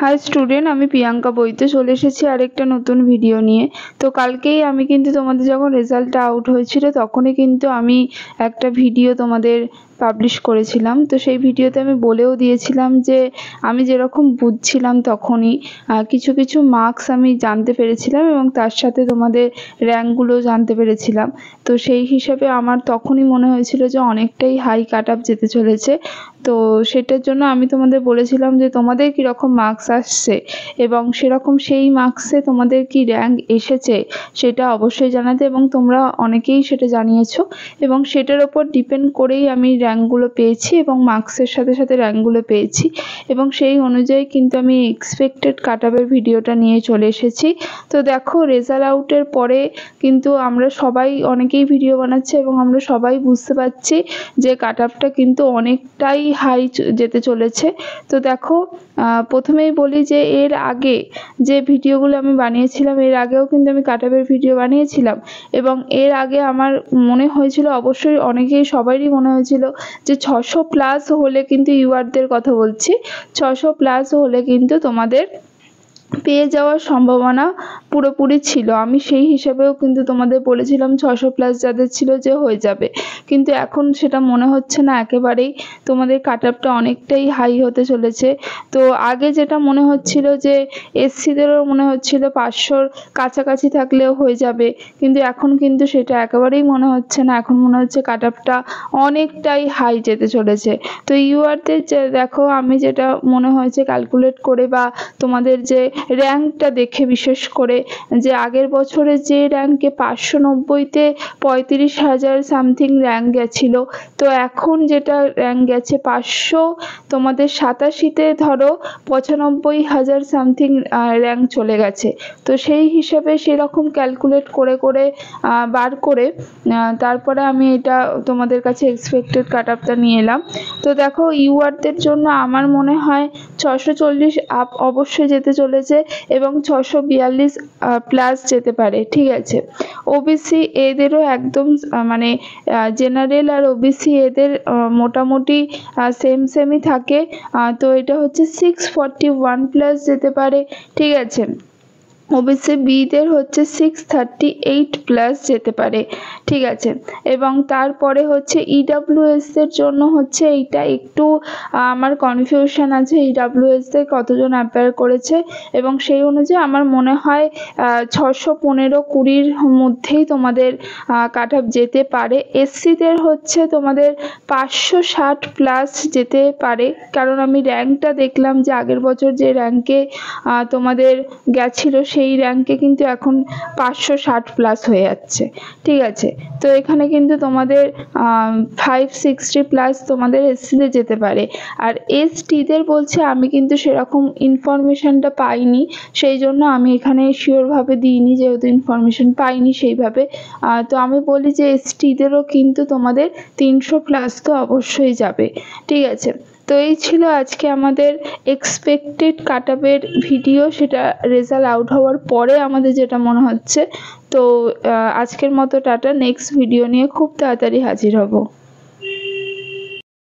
High student, আমি প্রিয়াঙ্কা বইতে চলে এসেছি আরেকটা নতুন ভিডিও নিয়ে। তো কালকেই আমি কিন্তু তোমাদের যখন রেজাল্টটা আউট হয়েছিল তখনই কিন্তু আমি একটা ভিডিও তোমাদের পাবলিশ করেছিলাম। তো সেই ভিডিওতে আমি বলেও দিয়েছিলাম যে আমি যেরকম বুঝছিলাম তখনই কিছু কিছু মার্কস আমি জানতে পেরেছিলাম এবং তার সাথে তোমাদের র্যাঙ্কগুলো জানতে পেরেছিলাম। তো সেই হিসাবে আমার তখনই মনে হয়েছিল যে অনেকটাই হাই কাট আপ যেতে চলেছে। তো সেটার জন্য আমি তোমাদের বলেছিলাম যে তোমাদের কীরকম মার্কস আসছে এবং সেরকম সেই মার্কসে তোমাদের কি র্যাঙ্ক এসেছে সেটা অবশ্যই জানাতে, এবং তোমরা অনেকেই সেটা জানিয়েছো এবং সেটার ওপর ডিপেন্ড করেই আমি র্যাঙ্কগুলো পেয়েছি এবং মার্কসের সাথে সাথে র্যাঙ্কগুলো পেয়েছি। এবং সেই অনুযায়ী কিন্তু আমি এক্সপেক্টেড কাট আপের ভিডিওটা নিয়ে চলে এসেছি। তো দেখো, রেজাল্ট আউটের পরে কিন্তু আমরা সবাই অনেকেই ভিডিও বানাচ্ছে এবং আমরা সবাই বুঝতে পারছি যে কাট আপটা কিন্তু অনেকটাই হাই যেতে চলেছে। তো দেখো, প্রথমেই বলি যে এর আগে যে ভিডিওগুলো আমি বানিয়েছিলাম, এর আগেও কিন্তু আমি কাট আপের ভিডিও বানিয়েছিলাম এবং এর আগে আমার মনে হয়েছিল, অবশ্যই অনেকেই সবারই মনে হয়েছিল যে 600+ হলে কিন্তু ইউআরদের কথা বলছি, 600+ হলে কিন্তু তোমাদের পেয়ে যাওয়ার সম্ভাবনা পুরোপুরি ছিল। আমি সেই হিসাবেও কিন্তু তোমাদের বলেছিলাম 600+ যাদের ছিল যে হয়ে যাবে, কিন্তু এখন সেটা মনে হচ্ছে না একেবারেই। তোমাদের কাট আপটা অনেকটাই হাই হতে চলেছে। তো আগে যেটা মনে হচ্ছিল যে এসসিদেরও মনে হচ্ছিল 500-র কাছাকাছি থাকলেও হয়ে যাবে, কিন্তু এখন কিন্তু সেটা একেবারেই মনে হচ্ছে না। এখন মনে হচ্ছে কাট আপটা অনেকটাই হাই যেতে চলেছে। তো ইউআরদের দেখো, আমি যেটা মনে হয়েছে ক্যালকুলেট করে বা তোমাদের যে র্যাঙ্কটা দেখে, বিশেষ করে যে আগের বছরে যে র্যাঙ্কে 590-তে 35,000 সামথিং র্যাঙ্ক গেছিল, তো এখন যেটা র্যাঙ্ক গেছে 587-তে ধরো 95,000 সামথিং র্যাঙ্ক চলে গেছে। তো সেই হিসেবে সেরকম ক্যালকুলেট করে করে বার করে তারপরে আমি এটা তোমাদের কাছে এক্সপেক্টেড কাট আপটা নিয়ে এলাম। তো দেখো, ইউআরদের জন্য আমার মনে হয় 640 আপ অবশ্যই যেতে চলেছে এবং 642+ যেতে পারে, ঠিক আছে। ওবিসি এদেরও একদম মানে জেনারেল আর ওবিসি এদের মোটামুটি সেমই থাকে। তো এটা হচ্ছে 641+ যেতে পারে, ঠিক আছে। ওবিসি বিদের হচ্ছে 638+ যেতে পারে, ঠিক আছে। এবং তারপরে হচ্ছে ইডাব্লিউএসদের জন্য হচ্ছে এইটা একটু আমার কনফিউশন আছে, ইডাব্লিউএসদের কতজন অ্যাপ্লাই করেছে এবং সেই অনুযায়ী আমার মনে হয় 615-20-র মধ্যেই তোমাদের কাট আপ যেতে পারে। এসসিদের হচ্ছে তোমাদের 560+ যেতে পারে, কারণ আমি র্যাঙ্কটা দেখলাম যে আগের বছর যে র্যাঙ্কে তোমাদের গেছিল সেই র্যাঙ্কে কিন্তু এখন 560+ হয়ে যাচ্ছে, ঠিক আছে। তো এখানে কিন্তু তোমাদের 560+ তোমাদের এসসিতে যেতে পারে। আর এসটিদের বলছে, আমি কিন্তু সেরকম ইনফরমেশনটা পাইনি, সেই জন্য আমি এখানে শিওরভাবে দিইনি, যেহেতু ইনফরমেশন পাইনি সেইভাবে। তো আমি বলি যে এসটিদেরও কিন্তু তোমাদের 300+ তো অবশ্যই যাবে, ঠিক আছে। তো এই ছিল আজকে আমাদের এক্সপেক্টেড কাট আপের ভিডিও, সেটা রেজাল্ট আউট হওয়ার পরে আমাদের যেটা মনে হচ্ছে। তো আজকের মতো টাটা, নেক্সট ভিডিও নিয়ে খুব তাড়াতাড়ি হাজির হব।